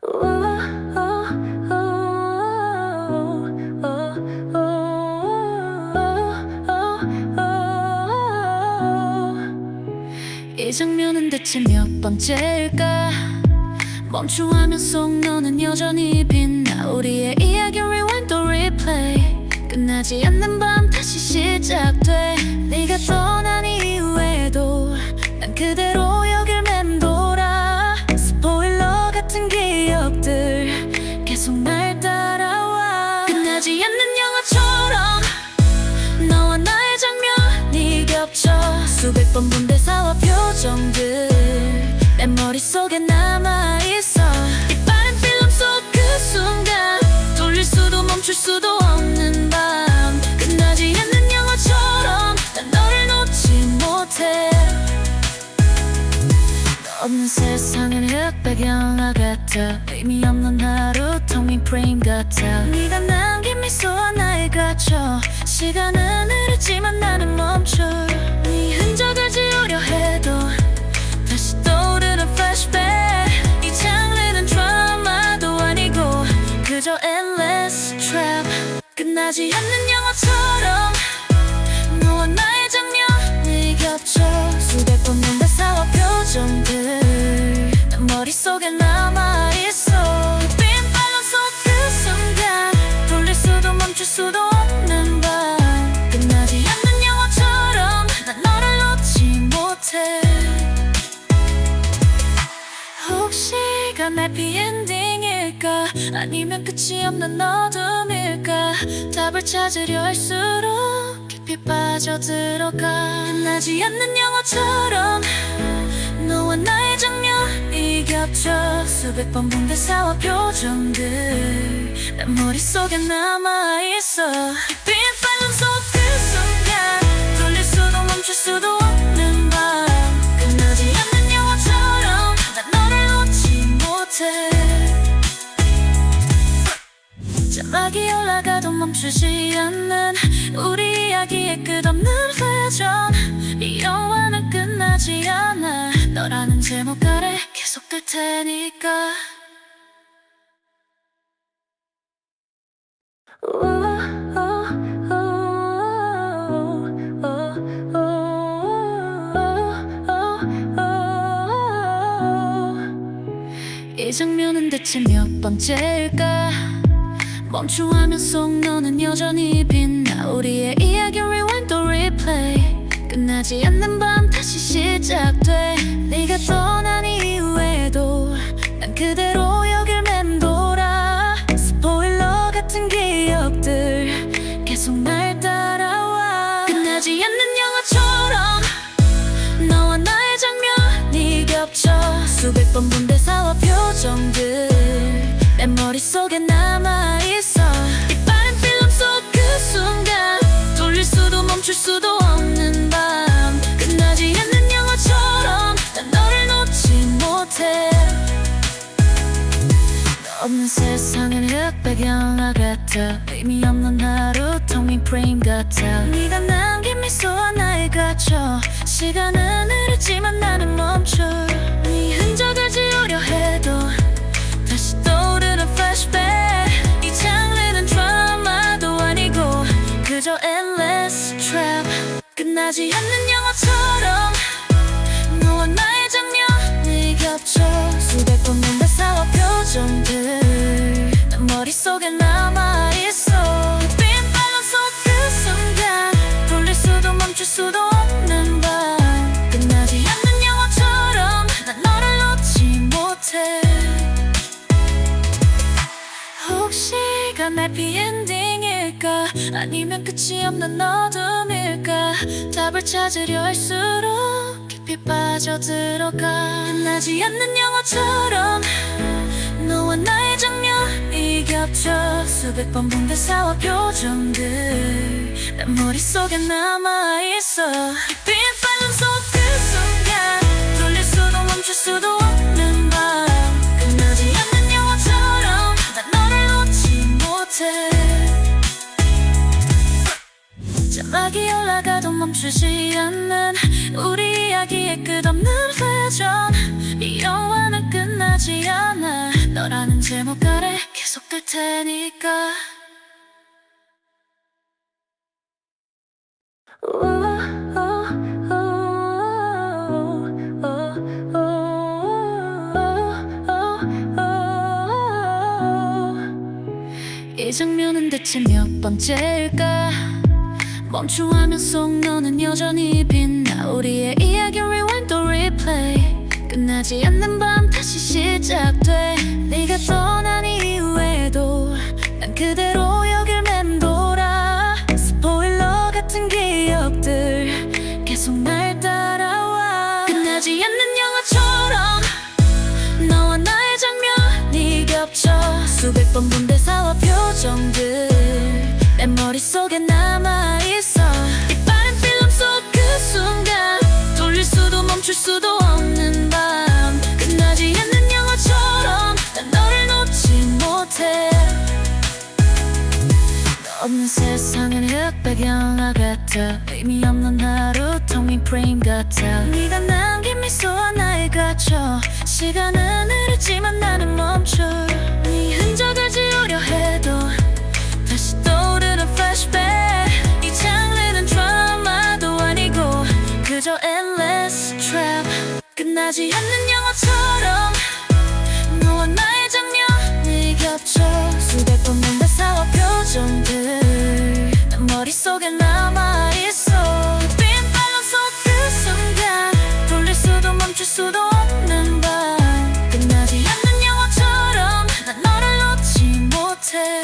이 장면은 대체 몇 번째일까? 멈춤하면 속 너는 여전히 빛나. 우리의 이야기 rewind 또 replay. 끝나지 않는 밤 다시 시작돼. 네가 떠난 이후에도 난 그대로 여길 맴돌아. 스포일러 같은 기억들 계속 날 따라와. 끝나지 않는 영화처럼 너와 나의 장면이 겹쳐. 수백 번 본 대사와 표정들 내 머릿속에 남아있어. 이 빠른 필름 속 그 순간 돌릴 수도 멈출 수도 없는 밤. 끝나지 않는 영화처럼 난 너를 놓지 못해. 너 없는 세상은 흑백 영화 같아. 의미 없는 하루 텅 빈 프레임 같아. 네가 남긴 미소와 나에 갇혀. 시간은 흐르지만 나는 멈춰. 네 흔적을 지우려 해도 다시 떠오르는 flashback. 이 장르는 드라마도 아니고 그저 endless trap. 끝나지 않는 영화처럼 너와 나의 장면이 겹쳐. 수백 번 본 대사와 표정들 난 머릿속에 남아있어. 빈 빨간 속 그 순간 돌릴 수도 멈출 수도 없는 밤. 끝나지 않는 영화처럼 난 너를 놓지 못해. 혹시 이건 해피엔딩일까? 아니면 끝이 없는 어둠일까? 답을 찾으려 할수록 깊이 빠져들어가. 끝나지 않는 영화처럼 너와 나의 장면이 겹쳐. 수백 번 본 대사와 표정들 내 머릿속에 남아있어. 빈 빨간 속 그 순간 돌릴 수도 멈출 수도 없는 밤. 끝나지 않는 영화처럼 난 너를 놓지 못해. 자막이 올라가도 멈추지 않는 우리 이야기의 끝없는 회전. 이 영화는 끝나지 않아. 너라는 제목 아래 계속될 테니까. 이 장면은 대체 몇 번째일까? 멈춤하면 속 너는 여전히 빛나. 우리의 이야기 rewind 또 replay. 끝나지 않는 밤 다시 시작돼. 네가 떠난 이후에도 난 그대로 여길 맴돌아. 스포일러 같은 기억들 계속 날 따라와. 끝나지 않는 영화처럼 너와 나의 장면이 겹쳐. 수백 번 본 대사와 표정들 내 머릿속에 남아있어. 이 빠른 필름 속 그 순간 돌릴 수도 멈출 수도 없는 밤. 끝나지 않는 영화처럼 난 너를 놓지 못해. 너 없는 세상은 흑백 영화 같아. 의미 없는 하루 텅 빈 프레임 같아. 네가 남긴 미소와 나에 갇혀. 시간은 흐르지만 나는 멈춰. 네 흔적을 지우려 해도 다시 떠오르는 flashback. 이 장르는 드라마도 아니고 그저 endless trap. 끝나지 않는 영화처럼 너와 나의 장면이 겹쳐. 수백 번 본 대사와 표정들 난 머릿속에 남아있어. 빈 빨간 속 그 순간 돌릴 수도 멈출 수도 없는 밤. 끝나지 않는 영화처럼 난 너를 놓지 못해. 혹시 이건 해피엔딩일까? 아니면 끝이 없는 어둠일까? 답을 찾으려 할수록 깊이 빠져들어가. 끝나지 않는 영화처럼 너와 나의 장면이 겹쳐. 수백 번 본 대사와 표정들 내 머릿속에 남아있어. 빈 빨간 속 그 순간 돌릴 수도 멈출 수도 없는 밤. 끝나지 않는 영화처럼 난 너를 놓지 못해. 자막이 올라가도 멈추지 않는 우리 이야기의 끝없는 회전. 이 영화는 끝나지 않아. 너라는 계속될 테니까. 이 장면은 대체 몇 번째일까? 멈춤하면 속 너는 여전히 빛나. 우리의 이야기 rewind 또 replay. 끝나지 않는 밤 다시 시작돼. 네가 떠난 이후에도 난 그대로 여길 맴돌아. 스포일러 같은 기억들 계속 날 따라와. 끝나지 않는 영화처럼 너와 나의 장면이 겹쳐. 수백 번 본 대사와 표정들 내 머릿속에 남아있어. 이 빠른 필름 속 그 순간 돌릴 수도 멈출 수도 없는 밤. 끝나지 않는 영화처럼 난 너를 놓지 못해. 너 없는 세상은 흑백 영화 같아. 의미 없는 하루 텅 빈 프레임 같아. 네가 남긴 미소와 나에 갇혀. 시간은 흐르지만 나는 멈춰. 네 흔적을 지우려 해도 다시 떠오르는 flashback. 이 장르는 드라마도 아니고 그저 endless trap. 끝나지 않는 영화처럼 너와 나의 장면이 겹쳐. 수백 번 본 대사와 표정들 난 머릿속에 남아있어. 빈 빨간 속 그 순간 돌릴 수도 멈출 수도 없는 밤. 끝나지 않는 영화처럼 난 너를 놓지 못해.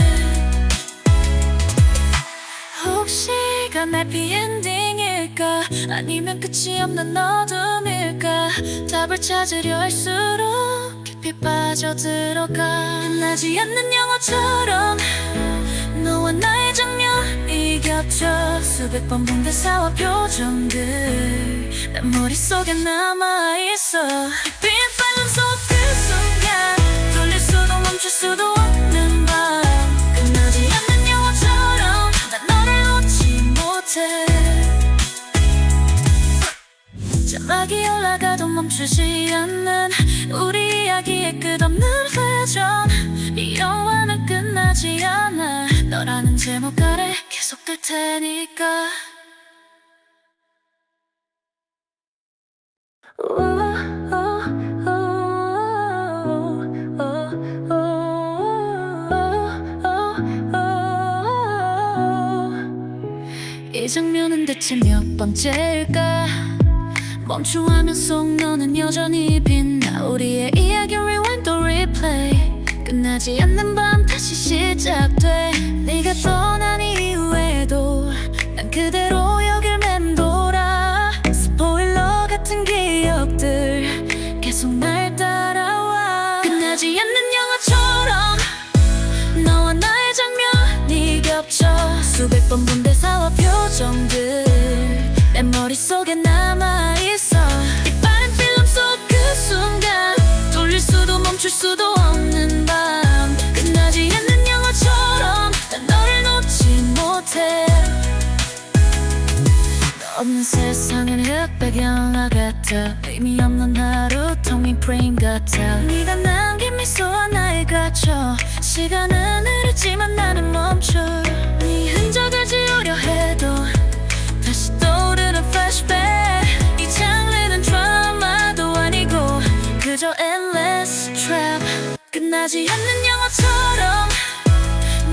혹시 이건 해피엔딩일까? 아니면 끝이 없는 어둠일까? 답을 찾으려 할수록 깊이 빠져들어가. 끝나지 않는 영화처럼 너와 나의 장면이 겹쳐. 수백 번 본 대사와 표정들 내 머릿속에 남아있어. 빈 빨간 속 그 순간 돌릴 수도 멈출 수도 없는 밤. 끝나지 않는 영화처럼 난 너를 놓지 못해. 자막이 올라가도 멈추지 않는 우리 이야기의 끝없는 회전. 이 영화는 끝나지 않아. 너라는 제목 아래 계속될 테니까. 이 장면은 대체 몇 번째일까? 멈춤하면 속 너는 여전히 빛나. 우리의 이야기 rewind 또 replay. 끝나지 않는 밤 다시 시작돼. 네가 떠난 이후에도 난 그대로 여길 맴돌아. 스포일러 같은 기억들 계속 날 따라와. 끝나지 않는 영화처럼 너와 나의 장면이 겹쳐. 수백 번 본 대사와 표정들 내 머릿속에 남아있어. 이 빠른 필름 속 그 순간 돌릴 수도 멈출 수도 없는 밤. 끝나지 않는 영화처럼 난 너를 놓지 못해. 너 없는 세상은 흑백 영화 같아. 의미 없는 하루 텅 빈 프레임 같아. 네가 남긴 미소와 나에 갇혀. 시간은 흐르지만 나는 멈춰. 네 흔적을 지우려 해도 다시 떠오르는 flashback. 이 장르는 드라마도 아니고 그저 endless trap. 끝나지 않는 영화처럼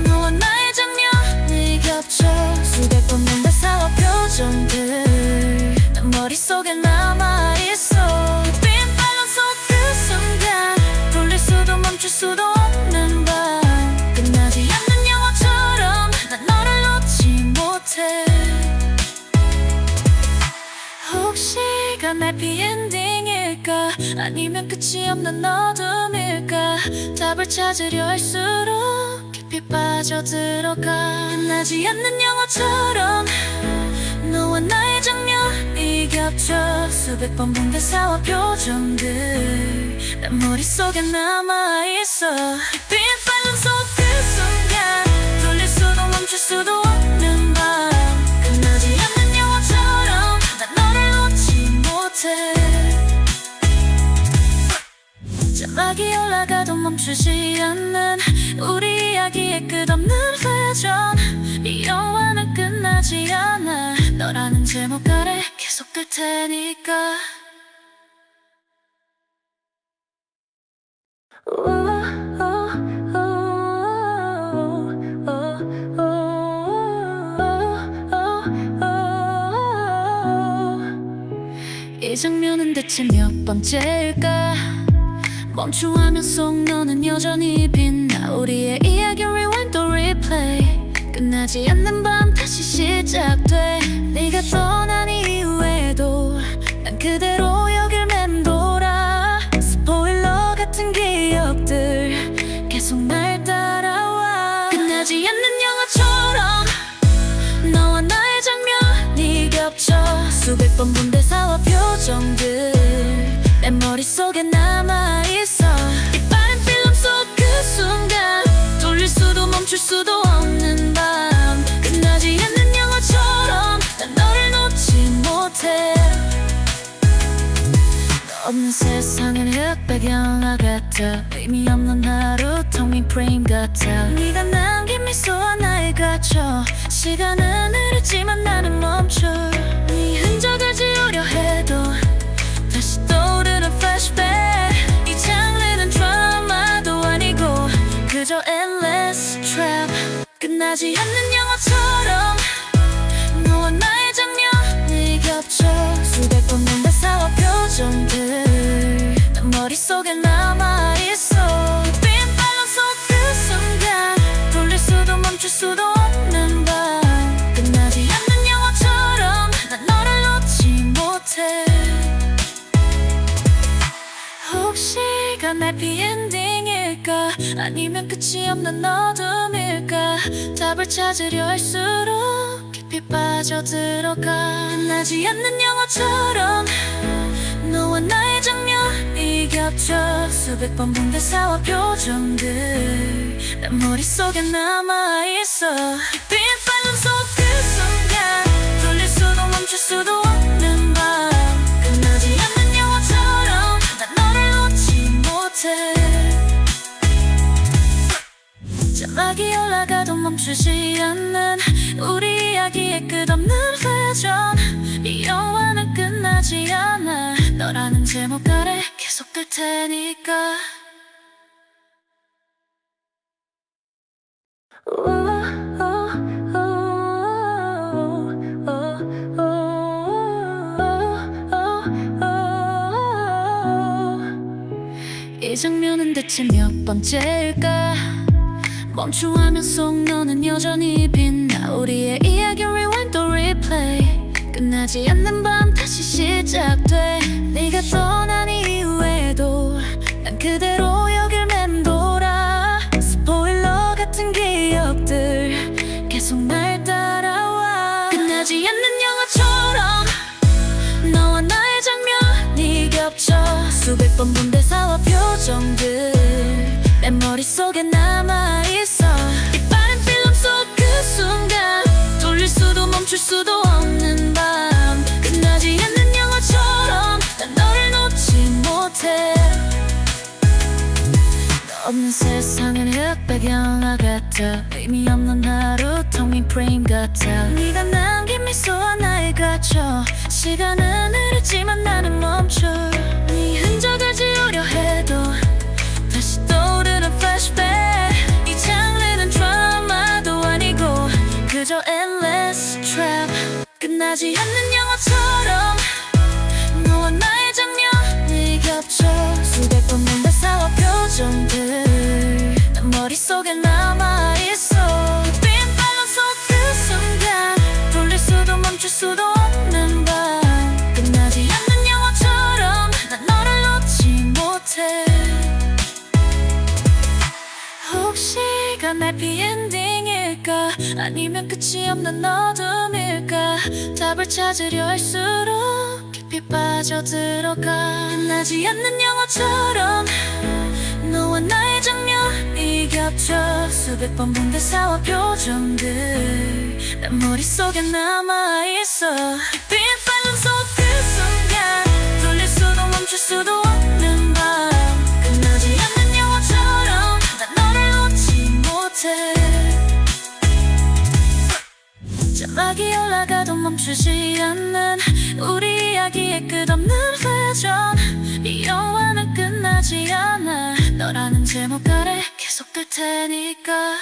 너와 나의 장면이 겹쳐. 수백 번 본 대사와 표정들 난 머릿속에 남아있어. 빈 빨간 속 그 순간 돌릴 수도 멈출 수도 없는 밤. 끝나지 않는 영화처럼 난 너를 놓지 못해. 혹시 이건 해피엔딩일까? 아니면 끝이 없는 어둠일까? 답을 찾으려 할수록 깊이 빠져들어가. 끝나지 않는 영화처럼 너와 나의 장면이 겹쳐. 수백 번 본 대사와 표정들 난 머릿속에 남아있어. 빈 빨간 속 그 순간 돌릴 수도 멈출 수도 없는 밤. 끝나지 않는 영화처럼 난 너를 놓지 못해. 전화기 올라가도 멈추지 않는 우리 이야기의 끝없는 회전. 이 영화는 끝나지 않아. 너라는 제목 아래 계속 끌 테니까. 이 장면은 대체 몇 번째일까? 멈춤하면 속 너는 여전히 빛나. 우리의 이야기 rewind 또 replay. 끝나지 않는 밤 다시 시작돼. 네가 떠난 이후에도 난 그대로 여길 맴돌아. 스포일러 같은 기억들 계속 날 따라와. 끝나지 않는 영화처럼 너와 나의 장면이 겹쳐. 수백 번 본 대사와 표정들 내 머릿속에 남아있어. 이 빠른 필름 속 그 순간 돌릴 수도 멈출 수도 없는 밤. 끝나지 않는 영화처럼 난 너를 놓지 못해. 너 없는 세상은 흑백 영화 같아. 의미 없는 하루 텅 빈 프레임 같아. 네가 남긴 미소와 나에 갇혀. 시간은 흐르지만 나는 멈춰. 네 흔적을 지우려 해도 다시 떠오르는 flashback. 이 장르는 드라마도 아니고 그저 endless trap. 끝나지 않는 영화처럼 너와 나의 장면이 겹쳐. 수백 번 본 대사와 표정들 난 머릿속에 남아있어. 빈 빨간 속 그 순간 돌릴 수도 멈출 수도 없는 밤. 끝나지 않는 영화처럼 난 너를 놓지 못해. 혹시 이건 해피엔딩일까? 아니면 끝이 없는 어둠일까? 답을 찾으려 할수록 깊이 빠져들어가. 끝나지 않는 영화처럼 너와 나의 장면이 겹쳐. 수백 번 본 대사와 표정들 내 머릿속에 남아있어. 빈 빨간 속 그 순간 돌릴 수도 멈출 수도 없는 밤. 끝나지 않는 영화처럼 난 너를 놓지 못해. 전화기 올라가도 멈추지 않는 우리 이야기의 끝없는 회전. 이 영화는 끝나지 않아. 너라는 제목 아래 계속 끌 테니까. 이 장면은 대체 몇 번째일까? 멈춤하면 속 너는 여전히 빛나. 우리의 이야기 rewind 또 replay. 끝나지 않는 밤 다시 시작돼. 네가 떠난 이후에도 난 그대로 여길 맴돌아. 스포일러 같은 기억들 계속 날 따라와. 끝나지 않는 영화처럼 너와 나의 장면이 겹쳐. 수백 번 본 대사와 표정들 내 머릿속에 남아있어. 이 빠른 필름 속 그 순간 돌릴 수도 멈출 수도 없는 밤. 끝나지 않는 영화처럼 난 너를 놓지 못해. 너 없는 세상은 흑백 영화 같아. 의미 없는 하루 텅 빈 프레임 같아. 네가 남긴 미소와 나에 갇혀. 시간은 흐르지만 나는 멈춰. 네 흔적을 지우려 해도 다시 떠오르는 flashback. 이 장르는 드라마도 아니고 그저 endless trap. 끝나지 않는 영화처럼 너와 나의 장면이 겹쳐. 수백 번 본 대사와 표정들 난 머릿속에 남아있어. 빈 빨간 속 그 순간 돌릴 수도 멈출 수도 없는 밤. 끝나지 않는 영화처럼 난 너를 놓지 못해. 혹시 이건 해피엔딩일까? 아니면 끝이 없는 어둠일까? 답을 찾으려 할수록 깊이 빠져들어가. 끝나지 않는 영화처럼 너와 나의 장면이 겹쳐. 수백 번 본 대사와 표정들 내 머릿속에 남아있어. 빈 빨간 속 그 순간 돌릴 수도 멈출 수도 없는 밤. 끝나지 자막이 올라가도 멈추지 않는 우리 이야기의 끝없는 회전. 이 영화는 끝나지 않아. 너라는 제목 아래 계속 될 테니까.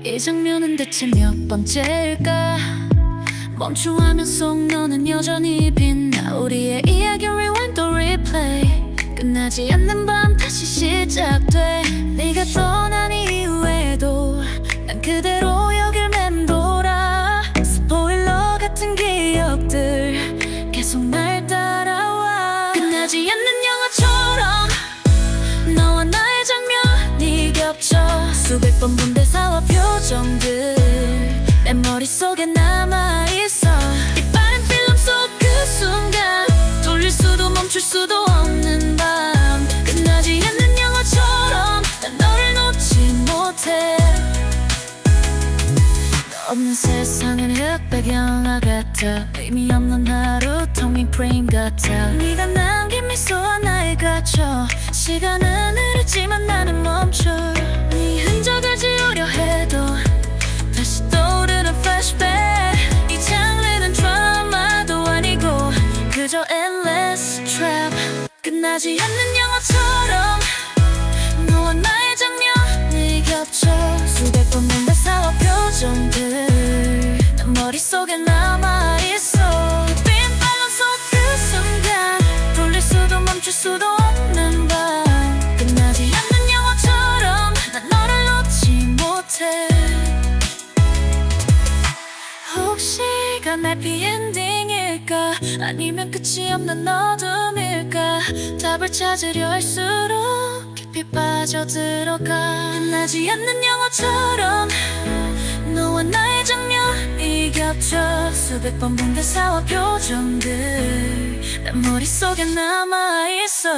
이 장면은 대체 몇 번째일까? 멈춤하면 속 너는 여전히 빛나. 우리의 이야기 rewind 또 replay. 끝나지 않는 밤 다시 시작돼. 네가 떠난 이후에도 난 그대로 여길 맴돌아. 스포일러 같은 기억들 계속 날 따라와. 끝나지 않는 영화처럼 너와 나의 장면이 겹쳐. 수백 번 본 대사와 표정들 내 머릿속에 남아있어. 이 빠른 필름 속 그 순간 돌릴 수도 멈출 수도 없는 밤. 끝나지 않는 영화처럼 난 너를 놓지 못해. 너 없는 세상은 흑백 영화 같아. 의미 없는 하루 텅 빈 프레임 같아. 네가 남긴 미소와 나에 갇혀. 시간은 흐르지만 나는 멈춰. 네 흔적을 지우려 해도 다시 떠오르는 flashback. 이 장르는 드라마도 아니고 그저 endless trap. 끝나지 않는 영화처럼 너와 나의 장면이 겹쳐. 수백 번 본 대사와 표정들 난 머릿속에 남아있어. 빈 빨간 속 그 순간 돌릴 수도 멈출 수도 없는 밤. 끝나지 않는 영화처럼 난 너를 놓지 못해. 혹시 이건 해피엔딩일까? 아니면 끝이 없는 어둠일까? 답을 찾으려 할수록 깊이 빠져들어가. 끝나지 않는 영화처럼 너와 나의 장면이 겹쳐. 수백 번 본 대사와 표정들 내 머릿속에 남아있어.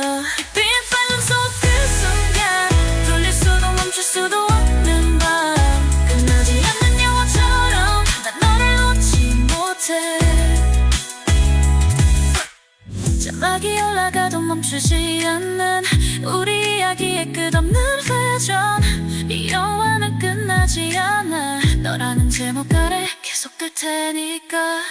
빈 빨간 속 그 순간 돌릴 수도 멈출 수도 없는 밤. 끝나지 않는 영화처럼 난 너를 놓지 못해. 자막이 올라가도 멈추지 않는 우리 이야기의 끝없는 회전. 이 영화는 끝나지 않아. 너라는 제목 아래 계속 될 테니까.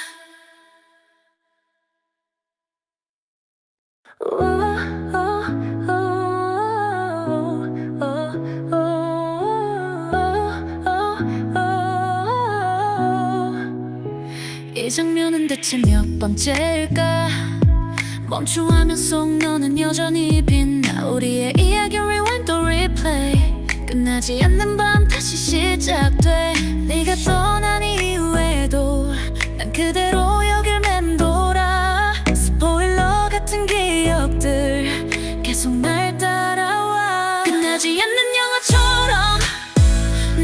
이 장면은 대체 몇 번째일까? 멈춤하면 속 너는 여전히 빛나. 우리의 이야기 rewind 또 replay. 끝나지 않는 밤 다시 시작돼. 네가 떠난 이후에도 난 그대로 여길 맴돌아. 스포일러 같은 기억들 계속 날 따라와. 끝나지 않는 영화처럼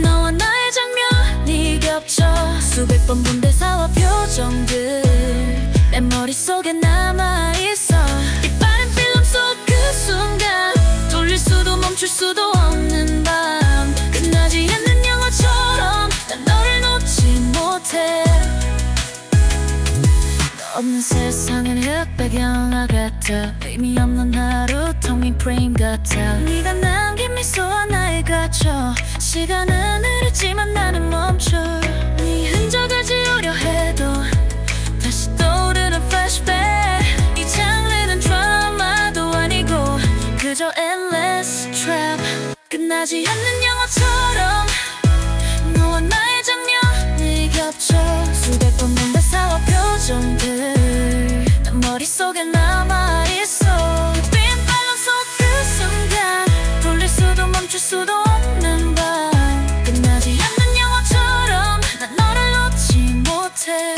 너와 나의 장면이 겹쳐. 수백 번 본 대사와 표정들 내 머릿속에 남아있어. 이 빠른 필름 속 그 순간 돌릴 수도 멈출 수도 없는 밤. 끝나지 않는 영화처럼 난 너를 놓지 못해. 너 없는 세상은 흑백 영화 같아. 의미 없는 하루 텅 빈 프레임 같아. 네가 남긴 미소와 나에 갇혀. 시간은 흐르지만 나는 멈춰. 네 흔적을 지우려 해도 다시 떠오르는 flashback. 이 장르는 드라마도 아니고 그저 endless trap. 끝나지 않는 영화처럼 너와 나의 장면이 겹쳐. 수백 번 본 대사와 표정들 난 머릿속에 남아있어. 빈 빨간 속 그 순간 돌릴 수도 멈출 수도 없는 밤. 끝나지 않는 영화처럼 난 너를 놓지 못해.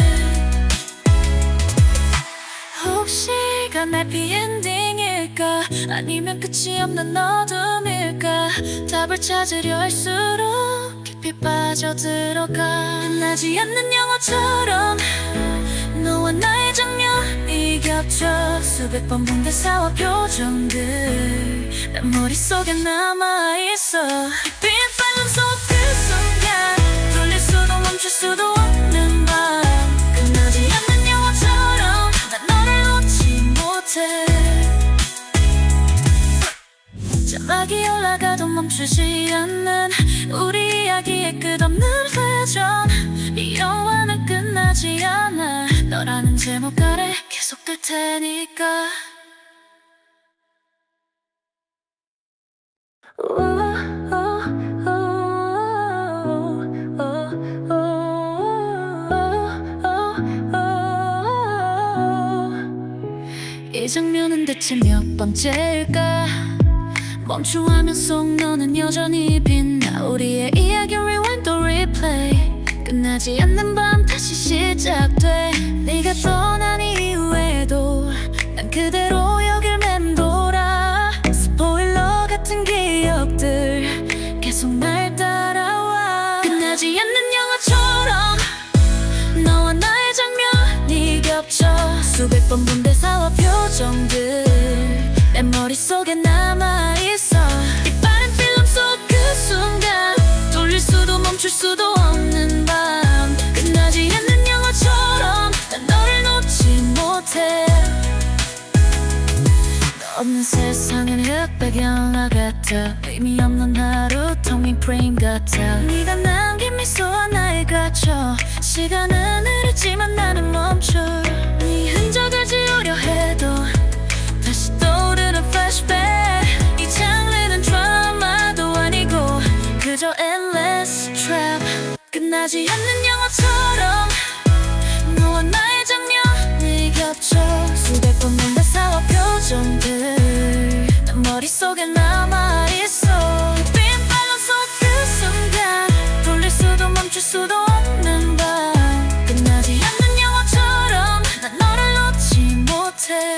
혹시 이건 해피엔딩일까? 아니면 끝이 없는 어둠일까? 답을 찾으려 할수록 깊이 빠져들어가. 끝나지 않는 영화처럼 너와 나의 장면이 겹쳐. 수백 번 본 대사와 표정들 내 머릿속에 남아있어. 빈 빨간 속 그 순간 돌릴 수도 멈출 수도 없는 밤. 끝나지 않는 멈추지 않는 우리 이야기의 끝없는 회전. 이 영화는 끝나지 않아. 너라는 제목 아래 계속될 테니까. 이 장면은 대체 몇 번째일까? 멈춤하면 속 너는 여전히 빛나. 우리의 이야기 rewind 또 replay. 끝나지 않는 밤 다시 시작돼. 네가 떠난 이후에도 난 그대로 여길 맴돌아. 스포일러 같은 기억들 계속 날 따라와. 끝나지 않는 영화처럼 너와 나의 장면이 겹쳐. 수백 번 본 대사와 표정들 내 머릿속에 남아있어. 이 빠른 필름 속 그 순간 돌릴 수도 멈출 수도 없는 밤. 끝나지 않는 영화처럼 난 너를 놓지 못해. 너 없는 세상은 흑백 영화 같아. 의미 없는 하루 텅 빈 프레임 같아. 네가 남긴 미소와 나에 갇혀. 시간은 흐르지만 나는 멈춰. 네 흔적을 지우려 해도 다시 떠오르는 flashback. 이 장르는 드라마도 아니고 그저 endless trap. 끝나지 않는 영화처럼 너와 나의 장면이 겹쳐. 수백 번 본 대사와 표정들 난 머릿속에 남아있어. 빈 빨간 속 그 순간 돌릴 수도 멈출 수도 없는 밤. 끝나지 않는 영화처럼 난 너를 놓지 못해.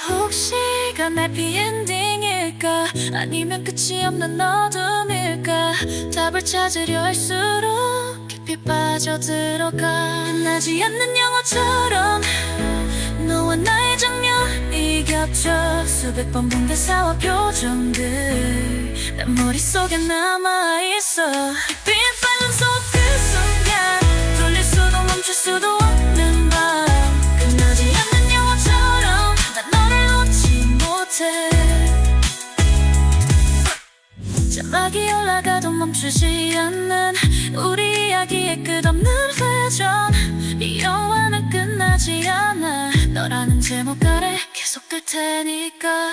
혹시 이건 해피엔딩일까? 아니면 끝이 없는 어둠일까? 답을 찾으려 할수록 깊이 빠져들어가. 끝나지 않는 영화처럼 너와 나의 장면이 겹쳐. 수백 번 본 대사와 표정들 난 머릿속에 남아있어. 빈 빨간 속 그 순간 돌릴 수도 멈출 수도 없는 밤. 끝나지 않는 영화처럼 난 너를 놓지 못해. 자막이 올라가도 멈추지 않는 우리 이야기의 끝없는 회전. 이 영화는 끝나지 않아. 너라는 제목 아래 계속될 테니까.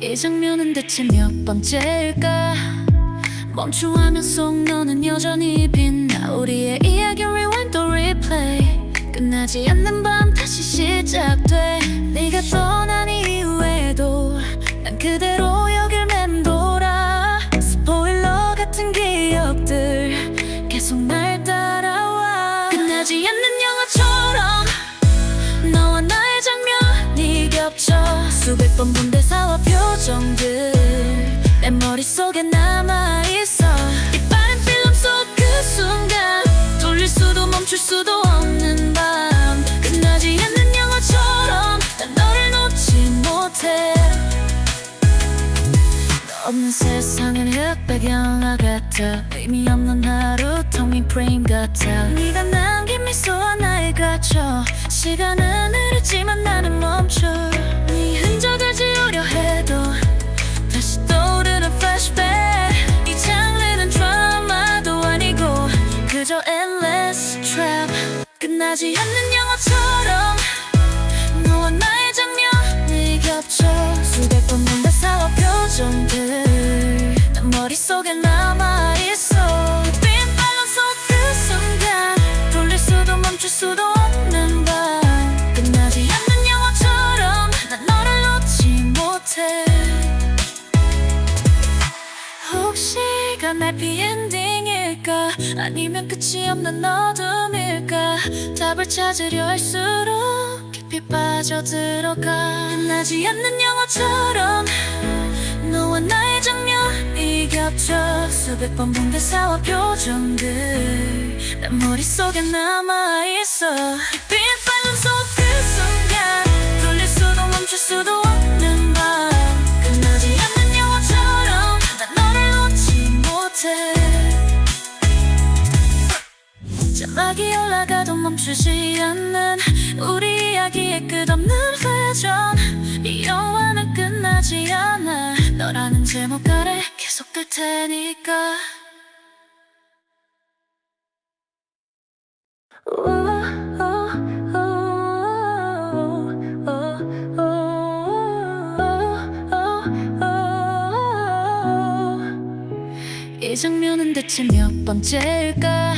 이 장면은 대체 몇 번째일까? 멈춤하면 속 너는 여전히 빛나. 우리의 이야기 rewind 또 replay. 끝나지 않는 밤 다시 시작돼. 네가 떠난 이후에도 난 그대로 여길 맴돌아. 스포일러 같은 기억들 계속 날 따라와. 끝나지 않는 영화처럼 너와 나의 장면이 겹쳐. 수백 번 본 대사와 표정들 내 머릿속에 남아있어. 이 빠른 필름 속 그 순간 돌릴 수도 멈출 수도 없는 밤. 끝나지 않는 영화처럼 난 너를 놓지 못해. 너 없는 세상은 흑백 영화 같아. 의미 없는 하루 텅 빈 프레임 같아. 네가 남긴 미소와 나에 갇혀. 시간은 흐르지만 나는 멈춰. 네 흔적을 지우려 해도 다시 떠오르는 flashback. 이 장르는 드라마도 아니고 그저 endless trap. 끝나지 않는 영화처럼 너와 나의 장면이 겹쳐. 수백 번 본 대사와 표정들 난 머릿속에 남아있어. 빈 빨간 속 그 순간 돌릴 수도 멈출 수도 없는 밤. 끝나지 않는 영화처럼 난 너를 놓지 못해. 혹시 이건 해피엔딩일까? 아니면 끝이 없는 어둠일까? 답을 찾으려 할수록 깊이 빠져들어가. 끝나지 않는 영화처럼 너와 나의 장면이 겹쳐. 수백 번 본 대사와 표정들 난 머릿속에 남아있어. 빈 빨간 속 그 순간 돌릴 수도 멈출 수도 없는 밤. 끝나지 않는 영화처럼 전화기 올라가도 멈추지 않는 우리 이야기의 끝없는 회전. 이 영화는 끝나지 않아. 너라는 제목 아래 계속 끌 테니까. 이 장면은 대체 몇 번째일까?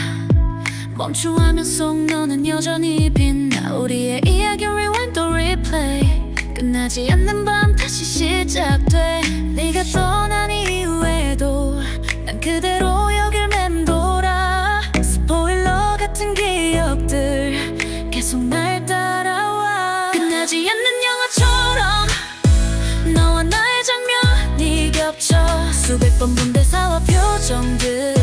멈춤하면 속 너는 여전히 빛나. 우리의 이야기 rewind 또 replay. 끝나지 않는 밤 다시 시작돼. 네가 떠난 이후에도 난 그대로 여길 맴돌아. 스포일러 같은 기억들 계속 날 따라와. 끝나지 않는 영화처럼 너와 나의 장면이 겹쳐. 수백 번 본 대사와 표정들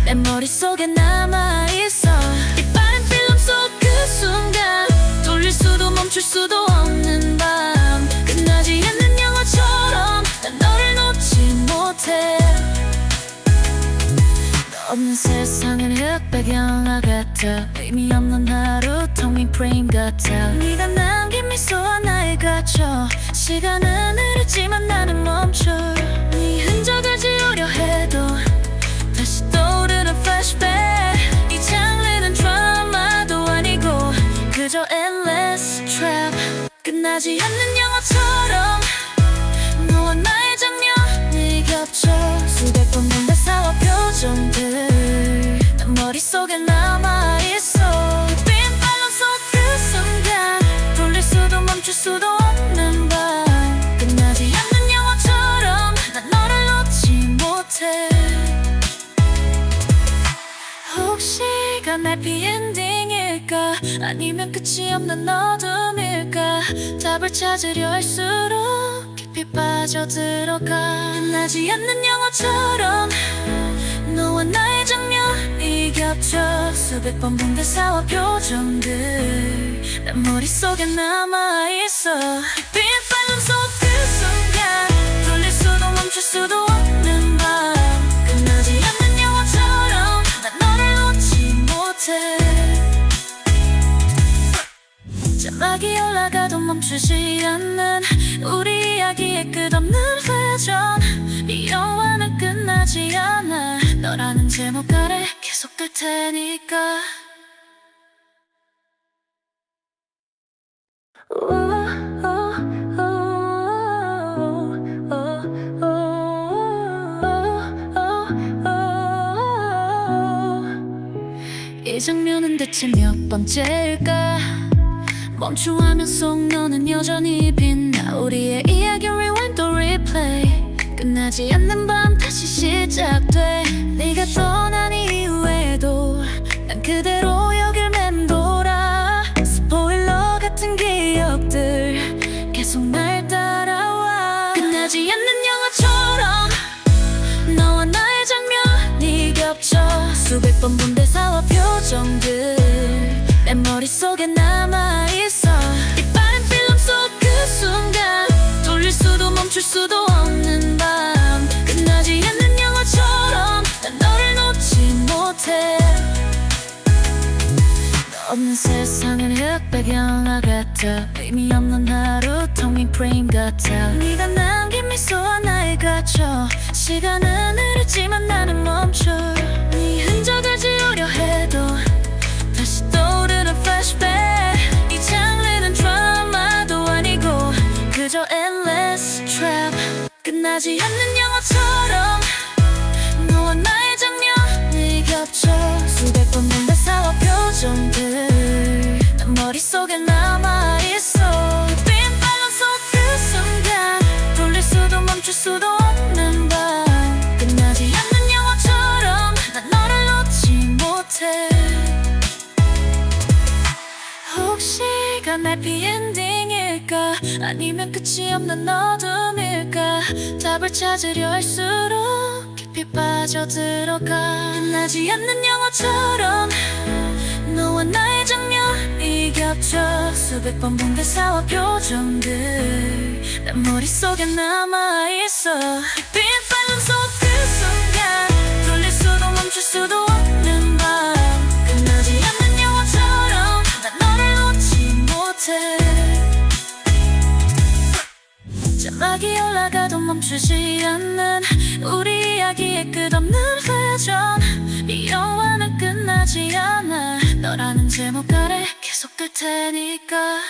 내 머릿속에 남아있어. 이 빠른 필름 속 그 순간 돌릴 수도 멈출 수도 없는 밤. 끝나지 않는 영화처럼 난 너를 놓지 못해. 너 없는 세상은 흑백 영화 같아. 의미 없는 하루 텅 빈 프레임 같아. 네가 남긴 미소와 나에 갇혀. 시간은 흐르지만 나는 멈춰. 네 흔적을 지우려 해도 다시 떠오르는 flashback. 이 장르는 드라마도 아니고 그저 endless trap. 끝나지 않는 영화처럼 너와 나의 장면이 겹쳐. 수백 번 본 대사와 표정들 난 머릿속에 남아있어. 빈 팔로 속 그 순간 돌릴 수도 멈출 수도 없는 밤. 끝나지 않는 영화처럼 난 너를 놓지 못해. 혹시 이건 해피엔딩일까? 아니면 끝이 없는 어둠일까? 답을 찾으려 할수록 깊이 빠져들어가. 끝나지 않는 영화처럼 너와 나의 장면이 겹쳐. 수백 번 본 대사와 표정들 난 머릿속에 남아있어. 빈 팔름 속 그 순간 돌릴 수도 멈출 수도 없는 밤. 끝나지 않는 영화처럼 난 너를 놓지 못해. 전화기 올라가도 멈추지 않는 우리 이야기의 끝없는 회전. 이 영화는 끝나지 않아. 너라는 제목 아래 계속 끌 테니까. 이 장면은 대체 몇 번째일까? 멈춤하면 속 너는 여전히 빛나. 우리의 이야기 rewind 또 replay. 끝나지 않는 밤 다시 시작돼. 네가 떠난 이후에도 난 그대로 여길 맴돌아. 스포일러 같은 기억들 계속 날 따라와. 끝나지 않는 영화처럼 너와 나의 장면이 겹쳐. 수백 번 본 대사와 표정들 내 머릿속에 남아있어. 이 빠른 필름 속 그 순간 돌릴 수도 멈출 수도 없는 밤. 끝나지 않는 영화처럼 난 너를 놓지 못해. 너 없는 세상은 흑백 영화 같아. 의미 없는 하루 텅 빈 프레임 같아. 네가 남긴 미소와 나에 갇혀. 시간은 흐르지만 나는 멈춰. 네 흔적을 지우려 해도 다시 떠오르는 flashback. 이 장르는 드라마도 아니고 그저 endless trap. 끝나지 않는 영화처럼 너와 나의 장면이 겹쳐. 수백 번 본 대사와 표정들 난 머릿속에 남아있어. 빈 팔로 속 그 순간 돌릴 수도 멈출 수도 없는 밤. 끝나지 않는 영화처럼 난 너를 놓지 못해. 혹시 이건 해피엔딩일까? 아니면 끝이 없는 어둠일까? 답을 찾으려 할수록 깊이 빠져들어가. 끝나지 않는 영화처럼 너와 나의 장면이 겹쳐. 수백 번 본 대사와 표정들 난 머릿속에 남아있어. 빈 팔름 속 그 순간 돌릴 수도 멈출 수도 없는 밤. 끝나지 올라가도 멈추지 않는 우리 이야기의 끝없는 회전. 이 영화는 끝나지 않아. 너라는 제목 아래 계속 끌 테니까.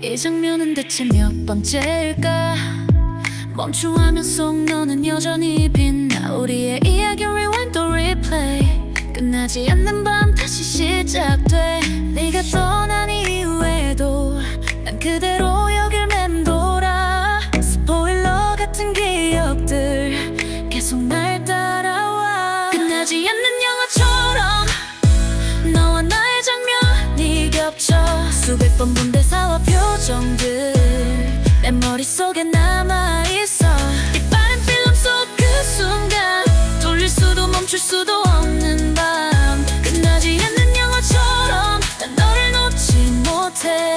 이 장면은 대체 몇 번째일까? 멈춤하면 속 너는 여전히 빛나. 우리의 이야기 rewind 또 replay. 끝나지 않는 밤 다시 시작돼. 네가 떠난 이후에도 난 그대로 여길 맴돌아. 스포일러 같은 기억들 계속 날 따라와. 끝나지 않는 영화처럼 너와 나의 장면이 겹쳐. 수백 번 본 대사와 표정들 내 머릿속에 남아있어. 이 빠른 필름 속 그 순간 돌릴 수도 멈출 수도 없는 밤. 끝나지 않는 영화처럼 난 너를 놓지 못해.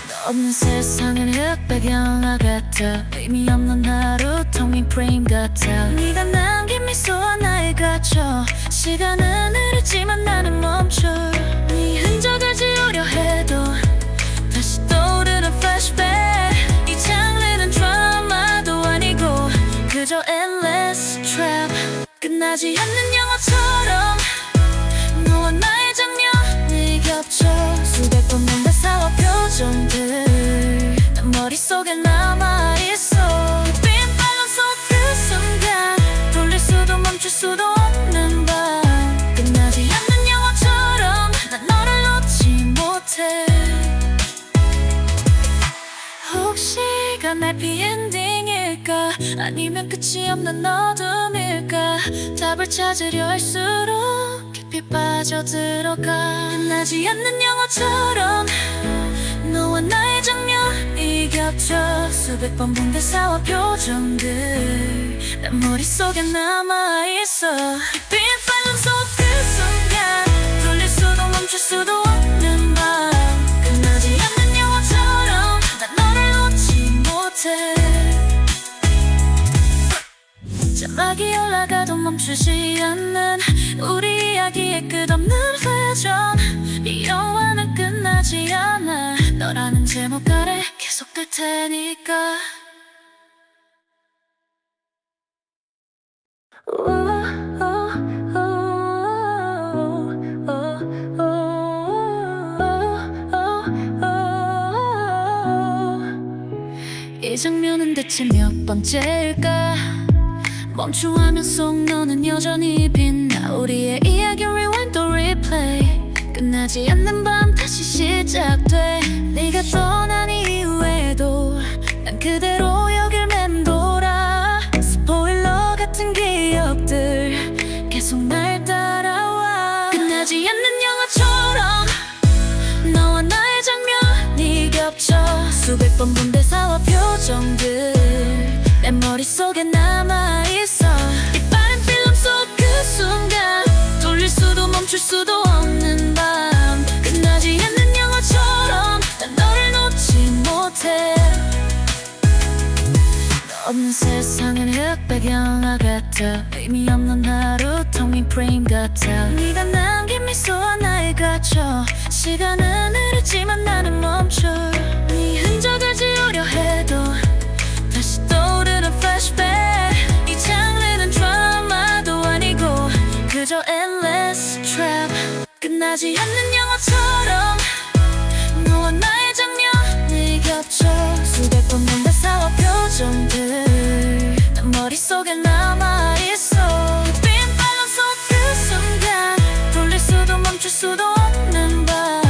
너 없는 세상은 흑백 영화 같아. 의미 없는 하루 텅 빈 프레임 같아. 네가 남긴 미소와 나에 갇혀. 시간은 흐르지만 나는 멈춰. 네 흔적을 지우려 해도 다시 떠오르는 flashback. 이 장르는 드라마도 아니고 그저 endless trap. 끝나지 않는 영화처럼 너와 나의 장면이 겹쳐. 수백 번 본 대사와 표정들 난 머릿속에 남아있어. 빈 빨간 속 그 순간 돌릴 수도 멈출 수도 없는 밤. 끝나지 않는 영화처럼 난 너를 놓지 못해. 혹시 이건 해피엔딩일까? 아니면 끝이 없는 어둠일까? 답을 찾으려 할수록 깊이 빠져들어가. 끝나지 않는 영화처럼 너와 나의 장면이 겹쳐. 수백 번 본 대사와 표정들 난 머릿속에 남아있어. 빈 빨간 속 그 순간 돌릴 수도 멈출 수도 없는 밤. 끝나지 않는 영화처럼 난 너를 놓지 못해. 자막이 올라가도 멈추지 않는 우리 이야기의 끝없는 회전. 이 영화는 끝나지 않아. 너라는 제목 아래 계속 끌 테니까. 이 장면은 대체 몇 번째일까? 멈춤하면 속 너는 여전히 빛나. 우리의 이야기 rewind 또 replay. 끝나지 않는 밤 다시 시작돼. 네가 떠난 이후에도 난 그대로 여길 맴돌아. 스포일러 같은 기억들 계속 날 따라와. 끝나지 않는 영화처럼 너와 나의 장면이 겹쳐. 수백 번 본 대사와 표정들 내 머릿속에 남아있어. 이 빠른 필름 속 그 순간 돌릴 수도 멈출 수도 없는 밤. 끝나지 않는 영화처럼 난 너를 놓지 못해. 너 없는 세상은 흑백 영화 같아. 의미 없는 하루 텅 빈 프레임 같아. 네가 남긴 미소와 나에 갇혀. 시간은 흐르지만 나는 멈춰. 네 흔적을 지우려 해도 다시 떠오르는 flashback. 이 장르는 드라마도 아니고 그저 endless trap. 끝나지 않는 영화처럼 너와 나의 장면이 겹쳐. 수백 번 본 대사와 표정들 난 머릿속에 남아있어. 빈 빨간 속 그 순간 돌릴 수도 멈출 수도 없는 밤.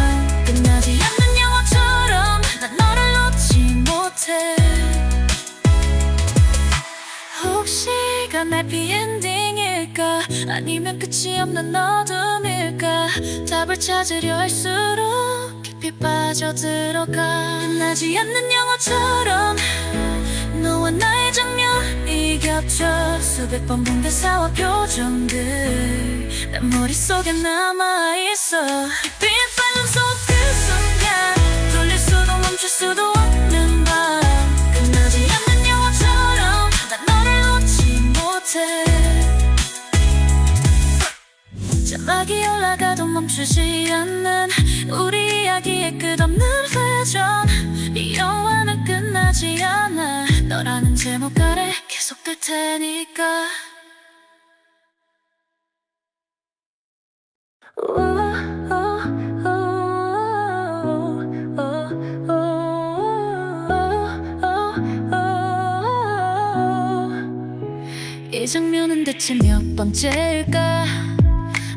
끝나지 않는 영화처럼 난 너를 놓지 못해. 혹시 이건 해피엔딩일까? 아니면 끝이 없는 어둠일까? 답을 찾으려 할수록 깊이 빠져들어가. 끝나지 않는 영화처럼 너와 나의 장면이 겹쳐. 수백 번 본 대사와 표정들 난 머릿속에 남아있어. 빈 빨간 속 그 순간 돌릴 수도 멈출 수도 없는 밤. 끝나지 않는 못해. 자막이 올라가도 멈추지 않는 우리 이야기의 끝없는 회전. 이 영화는 끝나지 않아. 너라는 제목 아래 계속될 테니까. 이 장면은 대체 몇 번째일까?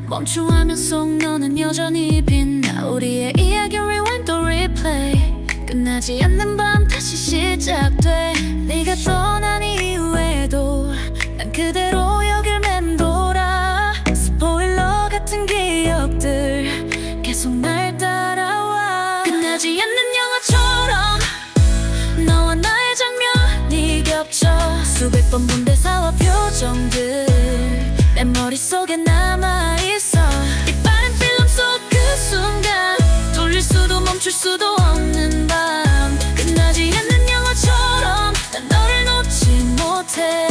멈춤하면 속 너는 여전히 빛나. 우리의 이야기 rewind 또 replay. 끝나지 않는 밤 다시 시작돼. 네가 떠난 이후에도 난 그대로 여길 맴돌아. 스포일러 같은 기억들 계속 날 따라와. 끝나지 않는 영화처럼 너와 나의 장면이 겹쳐. 수백 번 본 대사와 표정들 내 머릿속에 남아있어. 이 빠른 필름 속 그 순간 돌릴 수도 멈출 수도 없는 밤. 끝나지 않는 영화처럼 난 너를 놓지 못해.